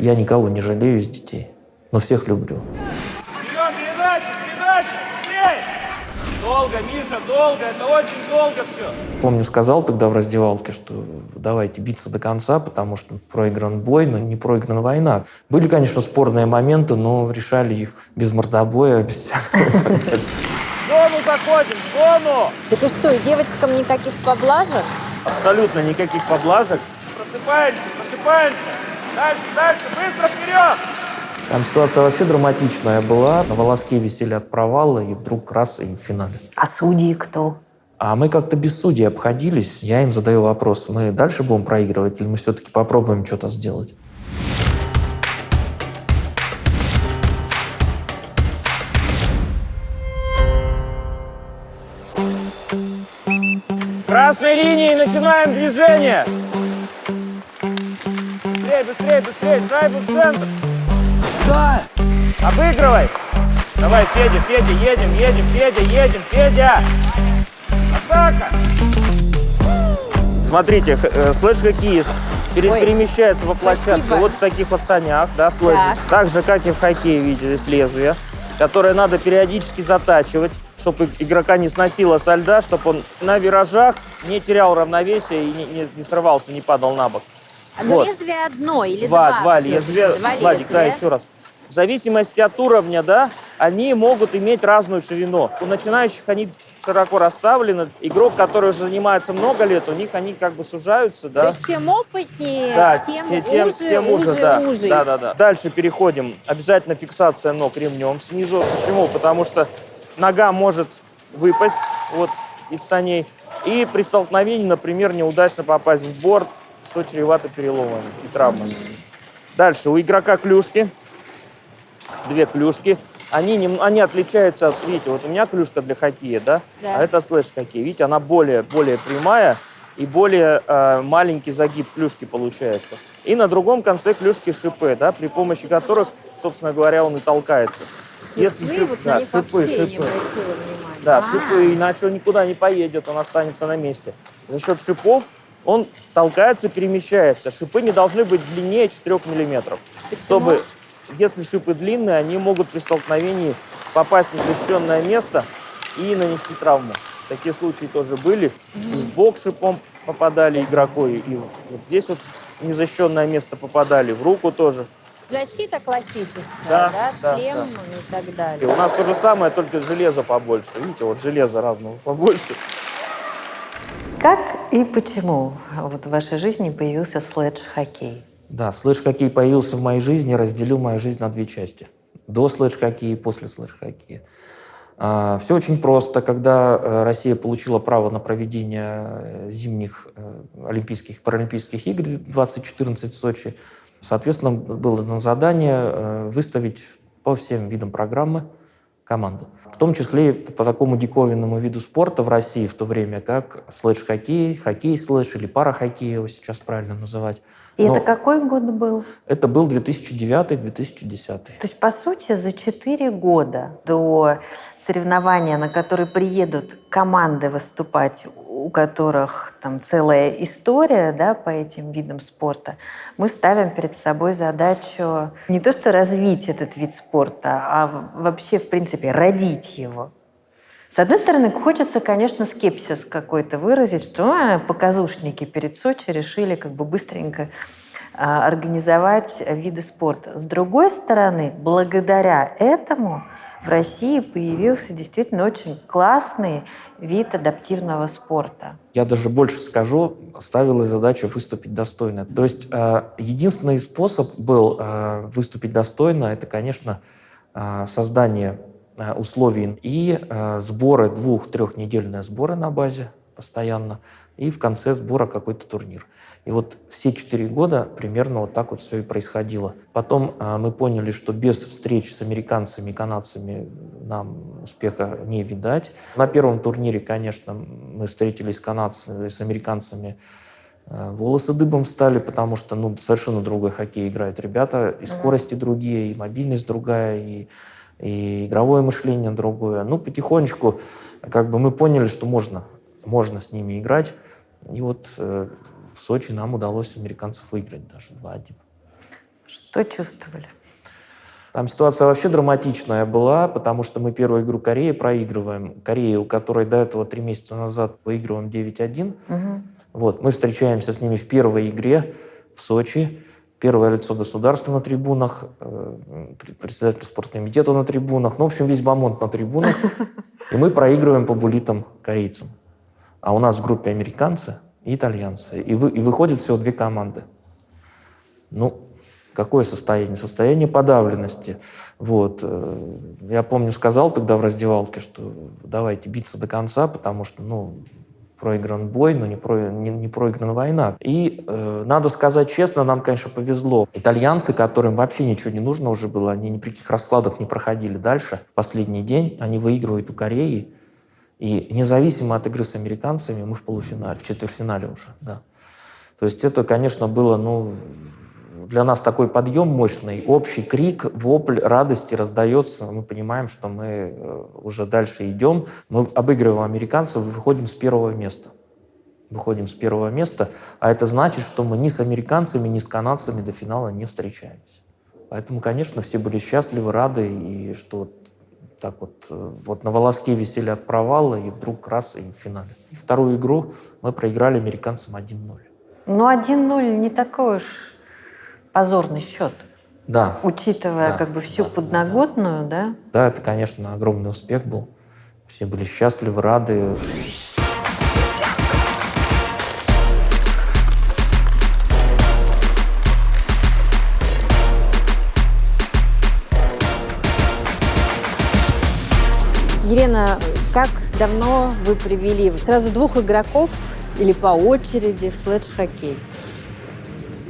Я никого не жалею из детей, но всех люблю. Берем передачу, быстрее! Долго, Миша, долго, это очень долго все. Помню, сказал тогда в раздевалке, что давайте биться до конца, потому что проигран бой, но не проиграна война. Были, конечно, спорные моменты, но решали их без мордобоя, без всякого. В зону заходим, в зону! Так и что, и девочкам никаких поблажек? Абсолютно никаких поблажек. Просыпаемся. Дальше, быстро вперед! Там ситуация вообще драматичная была. На волоске висели от провала, и вдруг раз, и в финале. А судьи кто? А мы как-то без судей обходились. Я им задаю вопрос, мы дальше будем проигрывать или мы все-таки попробуем что-то сделать? С красной линии начинаем движение. Быстрее, шайбу в центр. Да. Обыгрывай. Давай, Федя, едем, Федя. Атака. Смотрите, слэш-хоккеист перемещается по площадке. Спасибо. Вот в таких вот санях, да, слэш. Так. Так же, как и в хоккее, видите, здесь лезвие, которое надо периодически затачивать, чтобы игрока не сносило со льда, чтобы он на виражах не терял равновесие и не срывался, не падал на бок. Но Вот. лезвие одно или Два всё-таки? лезвия. Два Владик, да, лезвия. еще раз. В зависимости от уровня, да, они могут иметь разную ширину. У начинающих они широко расставлены. Игрок, который уже занимается много лет, у них они как бы сужаются, да. То есть чем опытнее, Да, тем уже. Да. Дальше переходим. Обязательно фиксация ног ремнем снизу. Почему? Потому что нога может выпасть вот из саней. И при столкновении, например, неудачно попасть в борт, что чревато переломами и травмами. Дальше у игрока клюшки. Две клюшки. Они отличаются от, видите, вот у меня клюшка для хоккея, да? Да. А это слэш-хоккей. Видите, она более прямая и более маленький загиб клюшки получается. И на другом конце клюшки шипы, да, при помощи которых, собственно говоря, он и толкается. Шипы, вот на них вообще не обратила внимания. Да, шипы, иначе он никуда не поедет, он останется на месте. За счет шипов он толкается, перемещается. Шипы не должны быть длиннее 4 мм. Почему? Если шипы длинные, они могут при столкновении попасть в незащищенное место и нанести травму. Такие случаи тоже были. И в бок шипом попадали игроку, и вот здесь вот в незащищенное место попадали, в руку тоже. Защита классическая, Да, да, да, шлем да. и так И далее. у нас то же самое, только железо побольше. Видите, вот железо разного побольше. Как и почему вот в вашей жизни появился слэдж-хоккей? Да, слэдж-хоккей появился в моей жизни, разделил мою жизнь на две части. До слэдж-хоккея и после слэдж-хоккея. Все очень просто. Когда Россия получила право на проведение зимних Олимпийских и Паралимпийских игр 2014 в Сочи, соответственно, было дано задание выставить по всем видам программы команду. В том числе по такому диковинному виду спорта в России в то время, как слэдж-хоккей, хоккей-слэдж или парахоккей, его сейчас правильно называть. И Но это какой год был? это был 2009-2010. То есть, по сути, за 4 года до соревнования, на которые приедут команды выступать, у которых там целая история, да, по этим видам спорта, мы ставим перед собой задачу не то что развить этот вид спорта, а вообще, в принципе, родить его. С одной стороны, хочется, конечно, скепсис какой-то выразить, что показушники перед Сочи решили как бы быстренько организовать виды спорта. С другой стороны, благодаря этому в России появился действительно очень классный вид адаптивного спорта. Я даже больше скажу, ставила задачу выступить достойно. То есть единственный способ был выступить достойно, это, конечно, создание условий и сборы, 2-3-недельные сборы на базе постоянно, и в конце сбора какой-то турнир. И вот все 4 года примерно вот так вот все и происходило. Потом мы поняли, что без встреч с американцами и канадцами нам успеха не видать. На первом турнире, конечно, мы встретились с американцами, волосы дыбом встали, потому что совершенно другой хоккей играют ребята, и скорости другие, и мобильность другая, и игровое мышление другое. Потихонечку как бы мы поняли, что можно с ними играть. И вот в Сочи нам удалось американцев выиграть даже 2-1. Что чувствовали? Там ситуация вообще драматичная была, потому что мы первую игру Кореи проигрываем. Корея, у которой до этого 3 месяца назад выигрываем 9-1. Угу. Вот, мы встречаемся с ними в первой игре в Сочи. Первое лицо государства на трибунах, председатель спорткомитета на трибунах. Ну, в общем, весь бомонд на трибунах. И мы проигрываем по буллитам корейцам. А у нас в группе американцы и итальянцы. И выходят всего 2 команды. Ну, какое состояние? Состояние подавленности. Вот. Я помню, сказал тогда в раздевалке, что давайте биться до конца, потому что, ну, проигран бой, но не проиграна война. И надо сказать честно, нам, конечно, повезло. Итальянцы, которым вообще ничего не нужно уже было, они ни при каких раскладах не проходили дальше. В последний день они выигрывают у Кореи. И независимо от игры с американцами, мы в полуфинале, в четвертьфинале уже. Да. То есть это, конечно, было, ну, для нас такой подъем мощный. Общий крик, вопль радости раздается. Мы понимаем, что мы уже дальше идем. Мы обыгрываем американцев, выходим с 1-го места. Выходим с 1-го места. А это значит, что мы ни с американцами, ни с канадцами до финала не встречаемся. Поэтому, конечно, все были счастливы, рады. И что так вот на волоске висели от провала, и вдруг раз, и в финале. И вторую игру мы проиграли американцам 1-0. Ну, 1-0 не такой уж позорный счет. Да. Учитывая как бы всю подноготную, да? Да, это, конечно, огромный успех был. Все были счастливы, рады. Елена, как давно вы привели сразу 2 игроков или по очереди в следж-хоккей?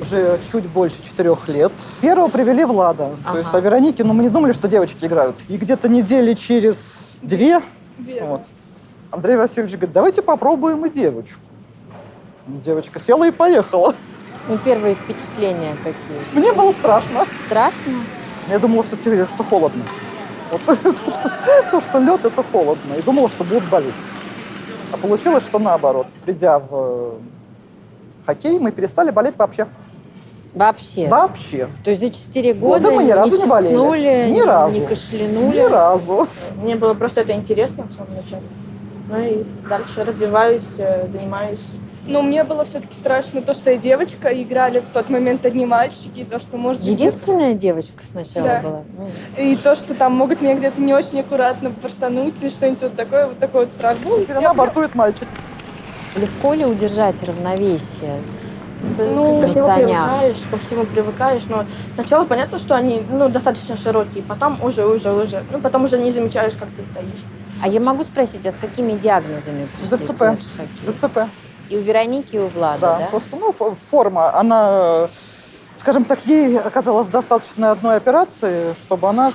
Уже чуть больше 4 лет. Первого привели Влада. То есть, а Веронике, ну, мы не думали, что девочки играют. И где-то недели через 2 вот, Андрей Васильевич говорит, давайте попробуем и девочку. Девочка села и поехала. Ну, первые впечатления какие? Мне было страшно. Страшно? Я думала, что холодно. Вот, то, что лед, это холодно. И думала, что будут болеть. А получилось, что наоборот. Придя в хоккей, мы перестали болеть вообще. Вообще? Вообще. То есть за 4 года мы ни разу не болели. чихнули, Ни разу. не кашлянули? Ни разу. Мне было просто это интересно в самом начале. Ну и дальше развиваюсь, занимаюсь. Но мне было все-таки страшно то, что я девочка, играли в тот момент одни мальчики, и то, что может быть... Единственная девочка сначала Да. была? И то, что там могут меня где-то не очень аккуратно поштануть или что-нибудь вот такой вот страх был. Теперь она бортует мальчик. Легко ли удержать равновесие? Ну, на санях? ко всему привыкаешь, но сначала понятно, что они, достаточно широкие, потом уже, потом уже не замечаешь, как ты стоишь. А я могу спросить, а с какими диагнозами пришли в ДЦП. следж-хоккей? ДЦП. И у Вероники, и у Влада, Да, да? просто, форма, она, скажем так, ей оказалось достаточно одной операции, чтобы она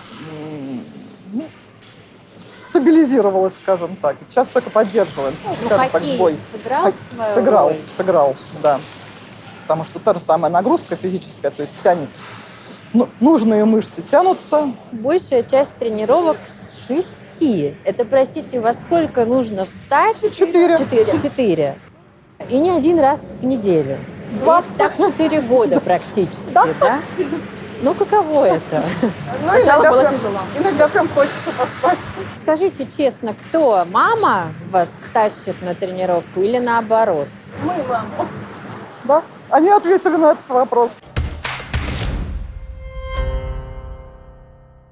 стабилизировалась, скажем так. И сейчас только поддерживаем. Скажем так, хоккей сбой. сыграл свою роль? Сыграл, да. Потому что та же самая нагрузка физическая, то есть тянет, нужные мышцы тянутся. Большая часть тренировок с 6. Это, простите, во сколько нужно встать? 4. 4. И не один раз в неделю. 2. И так 4 года практически, да? Ну, каково это? Сначала было тяжело. Иногда прям хочется поспать. Скажите честно, кто? Мама вас тащит на тренировку или наоборот? Мы, мама. Да, они ответили на этот вопрос.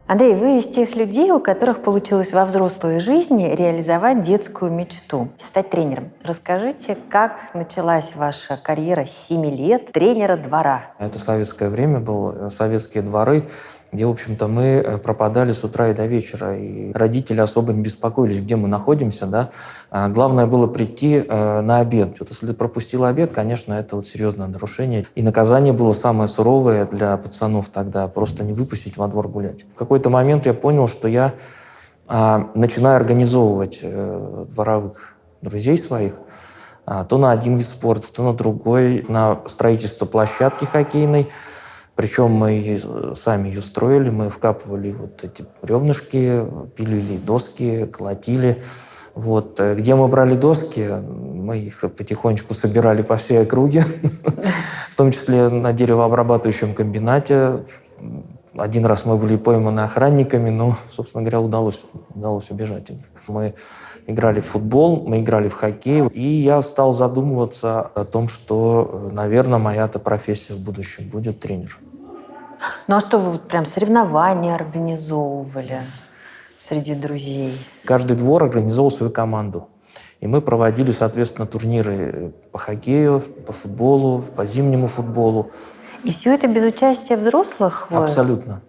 Андрей, вы из тех людей, у которых получилось во взрослой жизни реализовать детскую мечту – стать тренером. Расскажите, как началась ваша карьера с 7 лет тренера двора? Это советское время было, советские дворы, где, в общем-то, мы пропадали с утра и до вечера. И родители особо не беспокоились, где мы находимся. Да? Главное было прийти на обед. Вот если ты пропустил обед, конечно, это вот серьезное нарушение. И наказание было самое суровое для пацанов тогда – просто не выпустить во двор гулять. В какой-то момент я понял, что я начинаю организовывать дворовых друзей своих, то на один вид спорта, то на другой, на строительство площадки хоккейной. Причем мы сами ее строили, мы вкапывали вот эти бревнышки, пилили доски, колотили. Вот. Где мы брали доски? мы их потихонечку собирали по всей округе, в том числе на деревообрабатывающем комбинате. Один раз мы были пойманы охранниками, но, собственно говоря, удалось убежать от них. Мы играли в футбол, мы играли в хоккей, и я стал задумываться о том, что, наверное, моя-то профессия в будущем будет тренер. Ну а что, вы вот прям соревнования организовывали среди друзей? Каждый двор организовал свою команду. И мы проводили, соответственно, турниры по хоккею, по футболу, по зимнему футболу. И все это без участия взрослых? Абсолютно.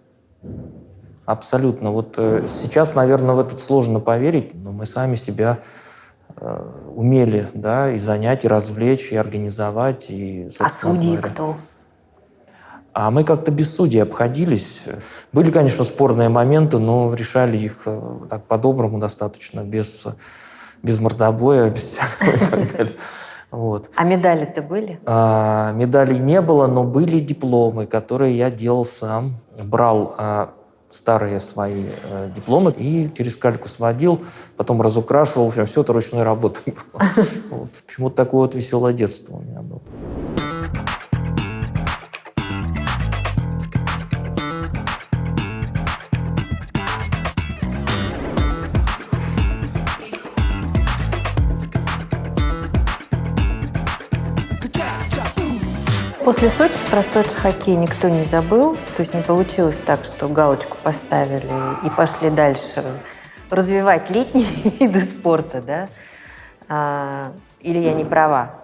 Абсолютно. Вот сейчас, наверное, в это сложно поверить, но мы сами себя умели, да, и занять, и развлечь, и организовать. И, а судьи кто? А мы как-то без судей обходились. Были, конечно, спорные моменты, но решали их так по-доброму достаточно, без мордобоя, без всякого и так далее. Вот. А медали-то были? Медалей не было, но были дипломы, которые я делал сам. Брал старые свои дипломы и через кальку сводил, потом разукрашивал. Все это ручной работой было. Вот. Почему-то такое вот веселое детство у меня было. После Сочи про Сочи хоккей никто не забыл. То есть не получилось так, что галочку поставили и пошли дальше развивать летние виды спорта, да? Или я не права?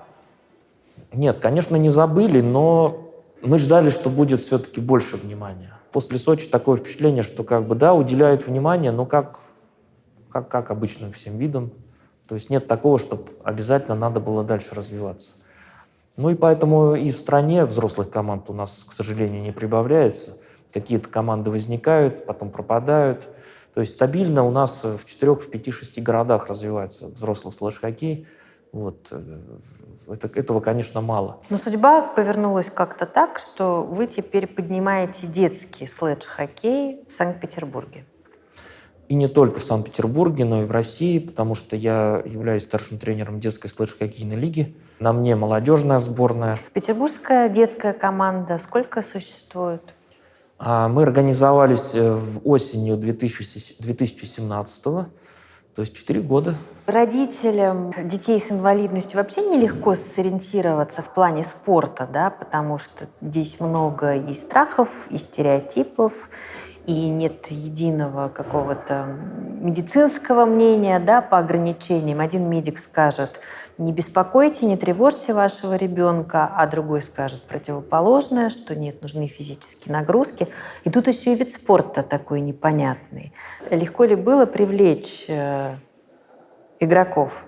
Нет, конечно, не забыли, но мы ждали, что будет все-таки больше внимания. После Сочи такое впечатление, что как бы, да, уделяют внимание, но как обычным всем видам. То есть нет такого, чтобы обязательно надо было дальше развиваться. Ну и поэтому и в стране взрослых команд у нас, к сожалению, не прибавляется. Какие-то команды возникают, потом пропадают. То есть стабильно у нас в 4, в 5, 6 городах развивается взрослый слэш-хоккей. Вот. Этого, конечно, мало. Но судьба повернулась как-то так, что вы теперь поднимаете детский слэдж-хоккей в Санкт-Петербурге. И не только в Санкт-Петербурге, но и в России, потому что я являюсь старшим тренером детской слэдж-хоккейной лиги. На мне молодежная сборная. Петербургская детская команда сколько существует? Мы организовались осенью 2017-го, то есть 4 года. Родителям детей с инвалидностью вообще нелегко сориентироваться в плане спорта, да, потому что здесь много и страхов, и стереотипов, и нет единого какого-то медицинского мнения, да, по ограничениям. Один медик скажет: не беспокойте, не тревожьте вашего ребенка, а другой скажет противоположное, что нет, нужны физические нагрузки. И тут еще и вид спорта такой непонятный. Легко ли было привлечь игроков?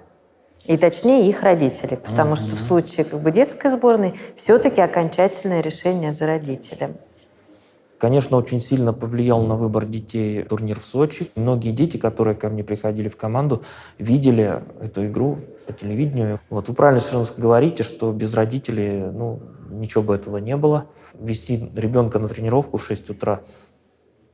И точнее их родителей, потому что в случае как бы детской сборной все-таки окончательное решение за родителем. Конечно, очень сильно повлиял на выбор детей турнир в Сочи. Многие дети, которые ко мне приходили в команду, видели эту игру по телевидению. Вот вы правильно совершенно говорите, что без родителей ничего бы этого не было. Вести ребенка на тренировку в 6 утра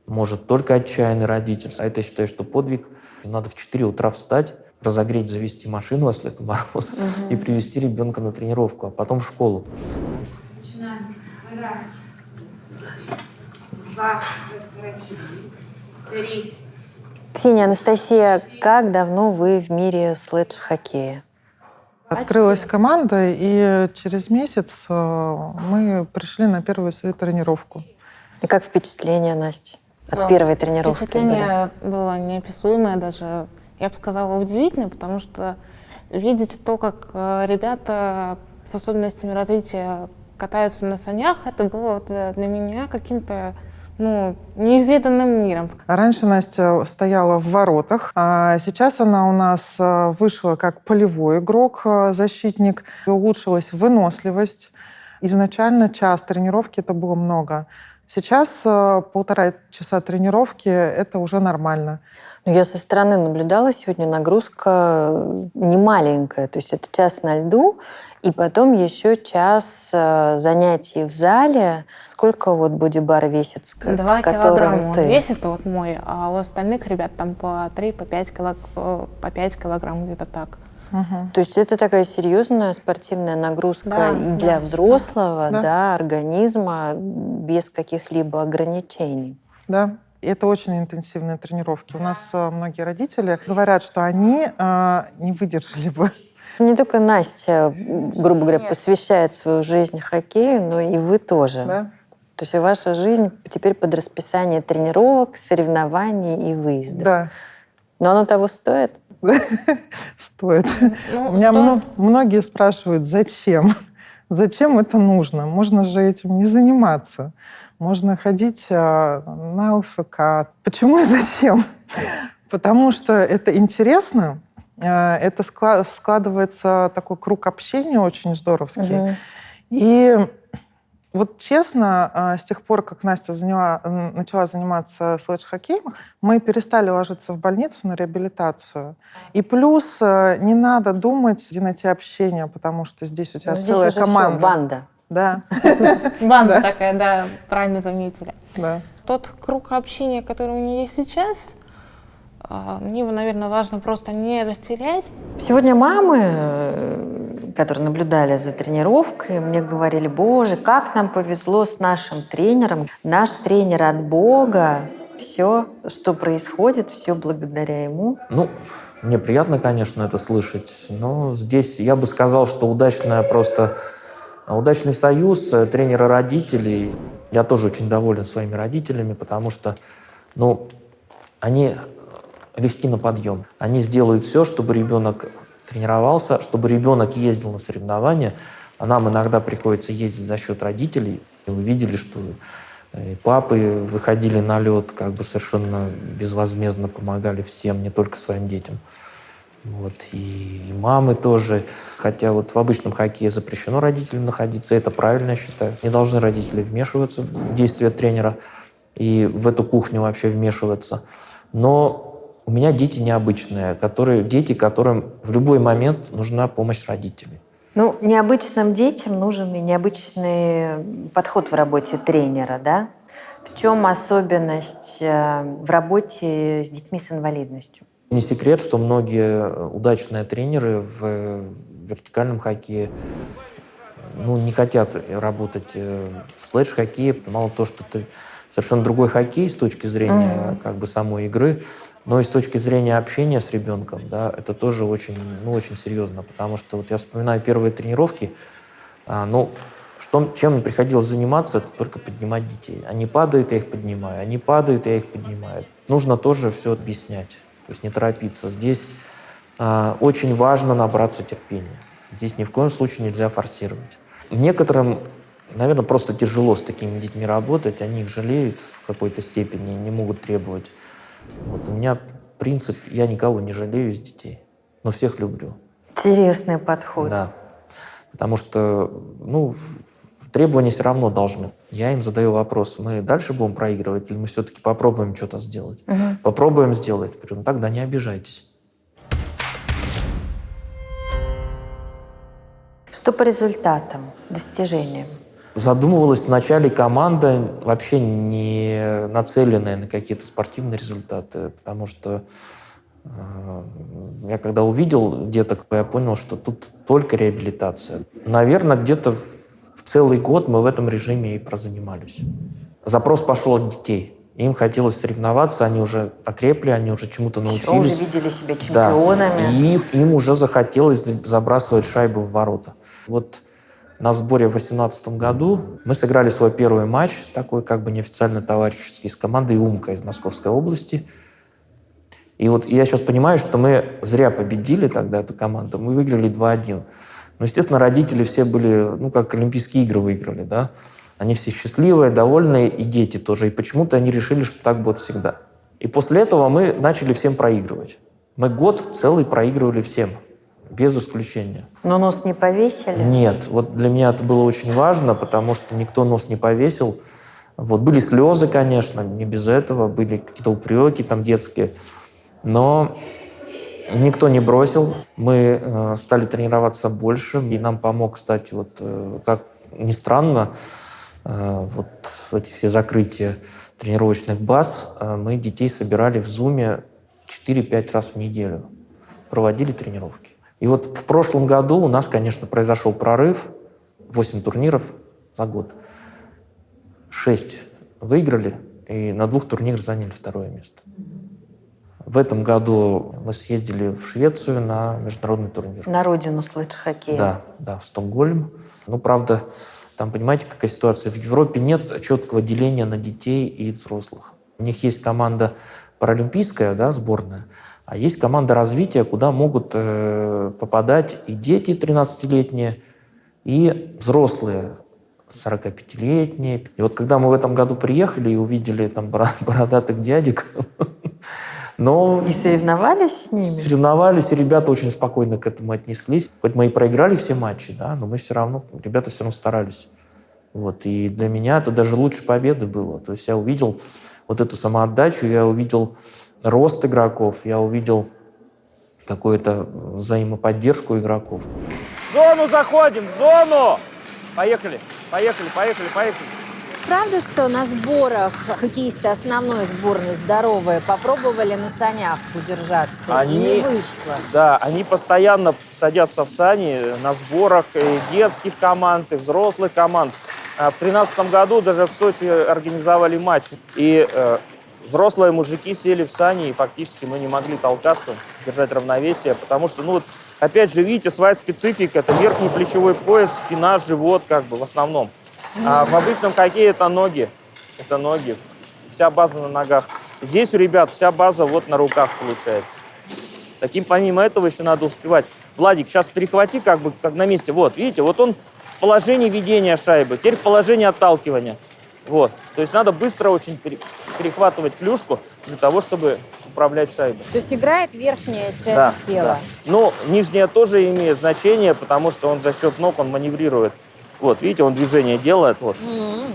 может только отчаянный родитель. А это, я считаю, что подвиг. Надо в 4 утра встать, разогреть, завести машину, если это мороз, и привести ребенка на тренировку, а потом в школу. Начинаем. 1, 2, 3. Ксения, Анастасия, как давно вы в мире слэдж-хоккея? Открылась команда, и через месяц мы пришли на первую свою тренировку. И как впечатление, Настя, от первой тренировки? Впечатление было неописуемое даже. Я бы сказала, удивительное, потому что видеть то, как ребята с особенностями развития катаются на санях, это было для меня каким-то неизведанным миром. Раньше Настя стояла в воротах, а сейчас она у нас вышла как полевой игрок, защитник. Улучшилась выносливость. Изначально час тренировки это было много. Сейчас 1,5 часа тренировки это уже нормально. Я со стороны наблюдала, сегодня нагрузка не маленькая. То есть это час на льду, и потом еще час занятий в зале. Сколько вот бодибар весит, с 2 которым килограмма ты? он весит, вот мой, а у остальных ребят там по 3, по 5 килограмм, где-то так. Мгм. То есть это такая серьезная спортивная нагрузка Да, и для да. взрослого, Да. да, организма без каких-либо ограничений. Да, и это очень интенсивные тренировки. У нас многие родители говорят, что они не выдержали бы. Не только Настя, грубо говоря, посвящает свою жизнь хоккею, но и вы тоже. Да? То есть ваша жизнь теперь под расписание тренировок, соревнований и выездов. Да, Но оно того стоит? стоит. Ну, У меня стоит- многие спрашивают, зачем? Зачем это нужно? Можно же этим не заниматься. Можно ходить на ЛФК. Почему и зачем? Потому что это интересно, это складывается такой круг общения очень здоровский. Мгм. И вот честно, с тех пор, как Настя начала заниматься слэдж-хоккеем, мы перестали ложиться в больницу на реабилитацию. И плюс не надо думать, где найти общение, потому что здесь у тебя Ну, здесь целая уже всё, команда. банда. Да, Банда такая, да, правильно заметили. да. Тот круг общения, который у меня есть сейчас, мне, наверное, важно просто не растерять. Сегодня мамы, которые наблюдали за тренировкой, мне говорили: боже, как нам повезло с нашим тренером. Наш тренер от Бога. Все, что происходит, все благодаря ему. Ну, мне приятно, конечно, это слышать, но здесь я бы сказал, что удачный союз тренера-родителей. Я тоже очень доволен своими родителями, потому что, ну, они легки на подъем. Они сделают все, чтобы ребенок тренировался, чтобы ребенок ездил на соревнования. А нам иногда приходится ездить за счет родителей. И вы видели, что папы выходили на лед, как бы совершенно безвозмездно помогали всем, не только своим детям. Вот. И мамы тоже. Хотя вот в обычном хоккее запрещено родителям находиться. Это правильно, я считаю. Не должны родители вмешиваться в действия тренера и в эту кухню вообще вмешиваться. Но у меня дети необычные, дети, которым в любой момент нужна помощь родителей. Ну, необычным детям нужен и необычный подход в работе тренера, да? В чем особенность в работе с детьми с инвалидностью? Не секрет, что многие удачные тренеры в вертикальном хоккее не хотят работать в слэдж-хоккее. Мало того, что это совершенно другой хоккей с точки зрения как бы самой игры, но и с точки зрения общения с ребенком, да, это тоже очень серьезно, потому что вот я вспоминаю первые тренировки, чем мне приходилось заниматься, это только поднимать детей. Они падают, я их поднимаю, они падают, я их поднимаю. Нужно тоже все объяснять, то есть не торопиться. Здесь очень важно набраться терпения. Здесь ни в коем случае нельзя форсировать. Некоторым, наверное, просто тяжело с такими детьми работать, они их жалеют в какой-то степени, не могут требовать. Вот у меня принцип: я никого не жалею из детей, но всех люблю. Интересный подход. Да, потому что, требования все равно должны. Я им задаю вопрос: мы дальше будем проигрывать или мы все-таки попробуем что-то сделать? Попробуем сделать. Говорю, тогда не обижайтесь. Что по результатам, достижениям? Задумывалась вначале команда, вообще не нацеленная на какие-то спортивные результаты, потому что я когда увидел деток, я понял, что тут только реабилитация. Наверное, где-то в целый год мы в этом режиме и прозанимались. Запрос пошел от детей. Им хотелось соревноваться, они уже окрепли, они уже чему-то научились. Уже видели себя чемпионами. Да. И им уже захотелось забрасывать шайбу в ворота. Вот на сборе в 2018 году мы сыграли свой первый матч, такой как бы неофициально товарищеский, с командой «Умка» из Московской области. И вот я сейчас понимаю, что мы зря победили тогда эту команду. Мы выиграли 2-1. Ну, естественно, родители все были, как Олимпийские игры выиграли, да. Они все счастливые, довольные, и дети тоже. И почему-то они решили, что так будет всегда. И после этого мы начали всем проигрывать. Мы год целый проигрывали всем, без исключения. Но нос не повесили? Нет. Вот для меня это было очень важно, потому что никто нос не повесил. Вот были слезы, конечно, не без этого. Были какие-то упреки там детские. Но никто не бросил. Мы стали тренироваться больше. И нам помог, кстати, как ни странно, вот эти все закрытия тренировочных баз, мы детей собирали в Зуме 4-5 раз в неделю. Проводили тренировки. И вот в прошлом году у нас, конечно, произошел прорыв. 8 турниров за год. 6 выиграли, и на 2 турнирах заняли 2-е место. В этом году мы съездили в Швецию на международный турнир. На родину слэдж-хоккея. Да, да, в Стокгольм. Ну, правда, там, понимаете, какая ситуация? В Европе нет четкого деления на детей и взрослых. У них есть команда паралимпийская, да, сборная, а есть команда развития, куда могут попадать и дети 13-летние, и взрослые 45-летние. И вот когда мы в этом году приехали и увидели там бородатых дядек, но И соревновались с ними? соревновались, и ребята очень спокойно к этому отнеслись. Хоть мы и проиграли все матчи, да, но мы все равно, ребята все равно старались. Вот. И для меня это даже лучше победы было. То есть я увидел вот эту самоотдачу, я увидел рост игроков, я увидел какую-то взаимоподдержку игроков. В зону заходим, в зону! Поехали, поехали, поехали, поехали. Правда, что на сборах хоккеисты основной сборной здоровые попробовали на санях удержаться и не вышло? Да, они постоянно садятся в сани на сборах и детских команд, и взрослых команд. В 2013 году даже в Сочи организовали матч. И взрослые мужики сели в сани, и фактически мы не могли толкаться, держать равновесие, потому что, ну вот, опять же, видите, своя специфика. Это верхний плечевой пояс, спина, живот, как бы в основном. А в обычном хоккее это ноги. Это ноги. Вся база на ногах. Здесь у ребят вся база вот на руках получается. Таким помимо этого еще надо успевать. Владик, сейчас перехвати как бы как на месте. Вот, видите, вот он в положении ведения шайбы, теперь в положении отталкивания. Вот. То есть надо быстро очень перехватывать клюшку для того, чтобы управлять шайбой. То есть играет верхняя часть тела? Да. Ну, нижняя тоже имеет значение, потому что он за счет ног он маневрирует. Вот, видите, он движение делает. Вот.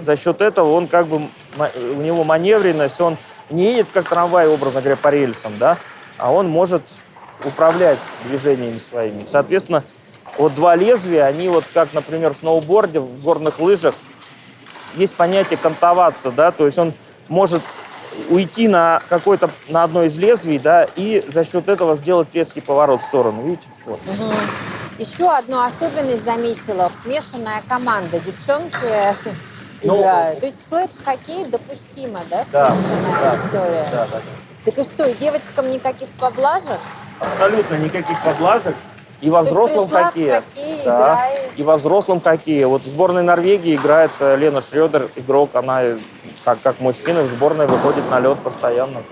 За счет этого он как бы, у него маневренность, он не едет как трамвай, образно говоря, по рельсам, да, а он может управлять движениями своими. Соответственно, вот 2 лезвия, они вот как, например, в сноуборде, в горных лыжах, есть понятие кантоваться, да, то есть он может уйти на одно из лезвий, да, и за счет этого сделать резкий поворот в сторону, видите? Вот. Еще одну особенность заметила. Смешанная команда. Девчонки играют. То есть слэдж-хоккей допустимо, да? Смешанная история. Да. Так и что, и девочкам никаких поблажек? Абсолютно никаких поблажек. И во взрослом хоккее. И во взрослом хоккее. Вот в сборной Норвегии играет Лена Шрёдер, игрок. Она как мужчина в сборной выходит на лед постоянно.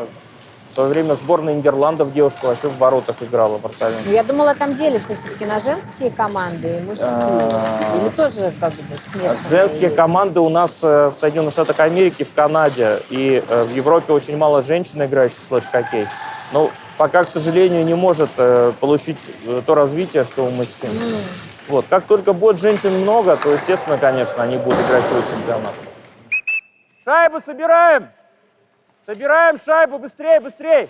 В свое время в сборной Нидерландов девушка вообще в воротах играла вратарем. Я думала, там делится все-таки на женские команды и мужские. Или тоже как бы смешанные? Женские команды у нас в Соединенных Штатах Америки, в Канаде и в Европе очень мало женщин, играющих в слэдж-хоккей. Но пока, к сожалению, не может получить то развитие, что у мужчин. Вот. Как только будет женщин много, то, естественно, конечно, они будут играть свой чемпионат. Шайбу собираем! Собираем шайбу, быстрее, быстрее!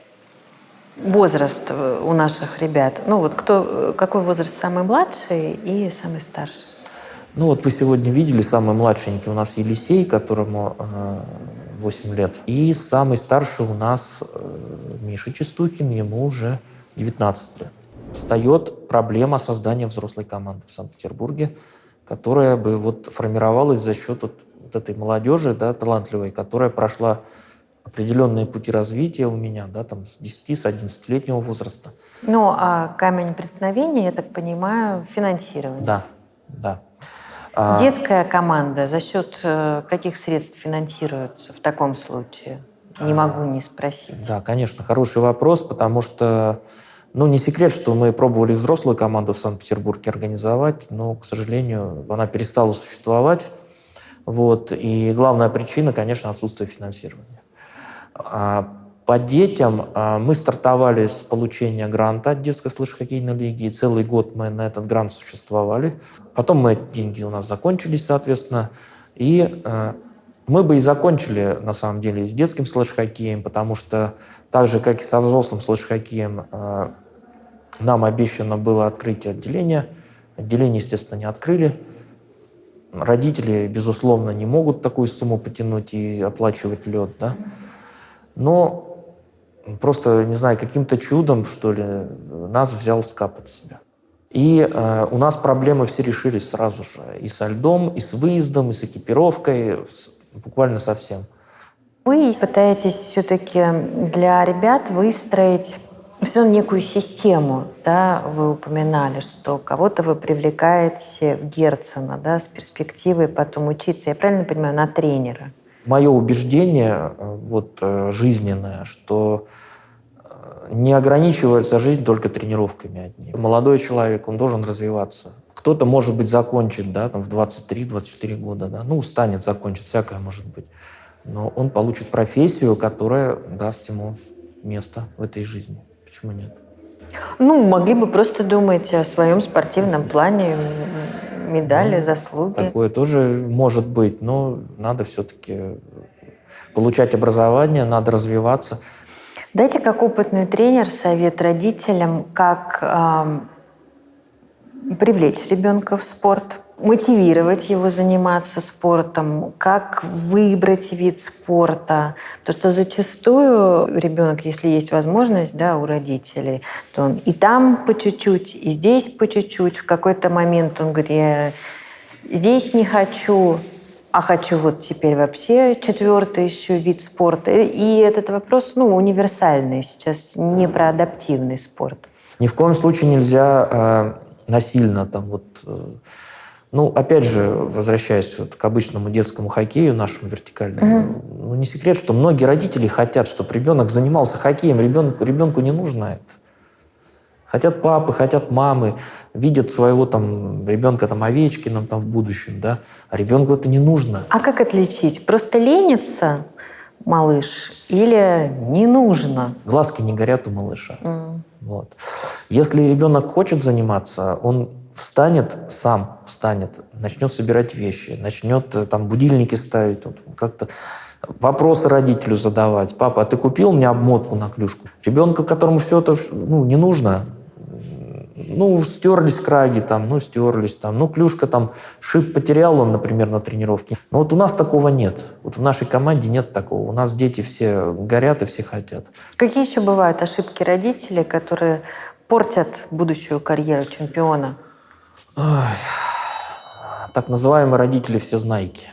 Возраст у наших ребят. Ну вот какой возраст самый младший и самый старший? Ну вот вы сегодня видели, самый младшенький у нас Елисей, которому 8 лет. И самый старший у нас Миша Чистухин, ему уже 19 лет. Встает проблема создания взрослой команды в Санкт-Петербурге, которая бы вот формировалась за счет вот этой молодежи, да, талантливой, которая прошла определенные пути развития у меня, да, там с 11-летнего возраста. Ну, а камень преткновения, я так понимаю, финансирование. Да. Детская команда за счет каких средств финансируется в таком случае? Не могу не спросить. Да, конечно, хороший вопрос, потому что, ну, не секрет, что мы пробовали взрослую команду в Санкт-Петербурге организовать, но, к сожалению, она перестала существовать. Вот. И главная причина, конечно, отсутствие финансирования. По детям мы стартовали с получения гранта от детской слэдж-хоккейной лиги, и целый год мы на этот грант существовали. Потом деньги у нас закончились, соответственно, и мы бы и закончили, на самом деле, с детским слэдж-хоккеем, потому что так же, как и со взрослым слэдж-хоккеем, нам обещано было открытие отделения. Отделение, естественно, не открыли. Родители, безусловно, не могут такую сумму потянуть и оплачивать лед, да. Но просто, не знаю, каким-то чудом, что ли, нас взял СКА под себя. И у нас проблемы все решились сразу же. И со льдом, и с выездом, и с экипировкой, буквально со всем. Вы пытаетесь все-таки для ребят выстроить все равно некую систему, да, вы упоминали, что кого-то вы привлекаете в Герцена, да, с перспективой потом учиться, я правильно понимаю, на тренера? Мое убеждение жизненное, что не ограничивается жизнь только тренировками одними. Молодой человек, он должен развиваться. Кто-то, может быть, закончит, да, там, в 23-24 года, да, устанет, закончит, всякое может быть. Но он получит профессию, которая даст ему место в этой жизни. Почему нет? Могли бы просто думать о своем спортивном плане, медали, заслуги. Такое тоже может быть, но надо все-таки получать образование, надо развиваться. Дайте как опытный тренер совет родителям, как привлечь ребенка в спорт, мотивировать его заниматься спортом, как выбрать вид спорта. Потому что зачастую ребенок, если есть возможность, да, у родителей, то он и там по чуть-чуть, и здесь по чуть-чуть. В какой-то момент он говорит, я здесь не хочу, а хочу вот теперь вообще 4-й еще вид спорта. И этот вопрос, универсальный сейчас, не про адаптивный спорт. Ни в коем случае нельзя насильно опять же, возвращаясь к обычному детскому хоккею, нашему вертикальному, не секрет, что многие родители хотят, чтобы ребенок занимался хоккеем. Ребенку не нужно это. Хотят папы, хотят мамы, видят своего ребенка Овечкина в будущем, да, а ребенку это не нужно. А как отличить? Просто ленится малыш или не нужно? Глазки не горят у малыша. Вот. Если ребенок хочет заниматься, он сам встанет, начнет собирать вещи, начнет будильники ставить, как-то вопросы родителю задавать. Папа, а ты купил мне обмотку на клюшку? Ребенку, которому все это не нужно, стерлись краги, стерлись, клюшка, шип потерял он, например, на тренировке. Но у нас такого нет. В нашей команде нет такого. У нас дети все горят и все хотят. Какие еще бывают ошибки родителей, которые портят будущую карьеру чемпиона? Так называемые родители-всезнайки.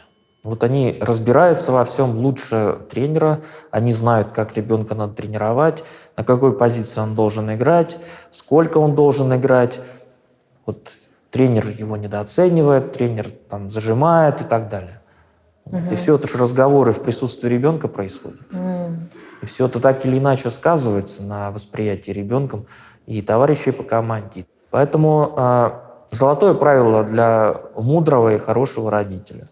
Они разбираются во всем лучше тренера, они знают, как ребенка надо тренировать, на какой позиции он должен играть, сколько он должен играть. Тренер его недооценивает, тренер зажимает и так далее. И все это же разговоры в присутствии ребенка происходят. И все это так или иначе сказывается на восприятии ребенком и товарищей по команде. Поэтому золотое правило для мудрого и хорошего родителя.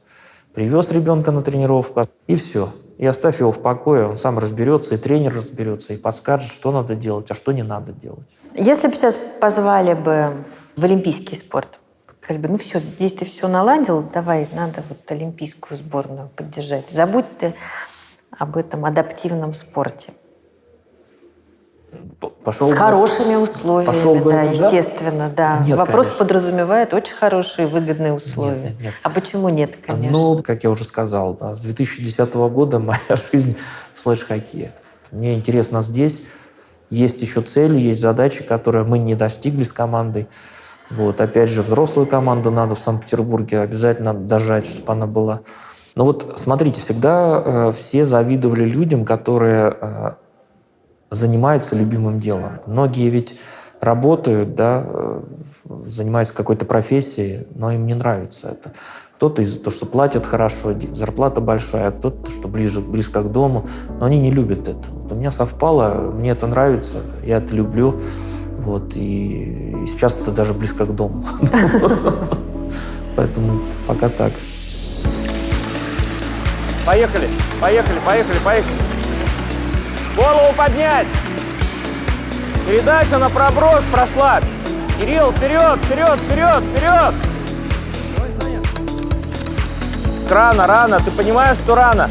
Привез ребенка на тренировку, и все. И оставь его в покое, он сам разберется, и тренер разберется, и подскажет, что надо делать, а что не надо делать. Если бы сейчас позвали бы в олимпийский спорт, сказали бы, все, здесь ты все наладил, давай, надо олимпийскую сборную поддержать. Забудь ты об этом адаптивном спорте. С хорошими условиями, да, естественно, да. Нет, вопрос конечно. подразумевает очень хорошие выгодные условия. Нет. А почему нет, конечно? Как я уже сказал, с 2010 года моя жизнь в слэдж-хоккее. Мне интересно здесь. Есть еще цели, есть задачи, которые мы не достигли с командой. Опять же, взрослую команду надо в Санкт-Петербурге обязательно дожать, чтобы она была. Но смотрите, всегда все завидовали людям, которые занимаются любимым делом. Многие ведь работают, да, занимаются какой-то профессией, но им не нравится это. Кто-то из-за того, что платят хорошо, зарплата большая, а кто-то, что близко к дому, но они не любят это. У меня совпало, мне это нравится, я это люблю, и сейчас это даже близко к дому. Поэтому пока так. Поехали. Голову поднять! Передача на проброс прошла. Кирилл, вперед! Рано, ты понимаешь, что рано?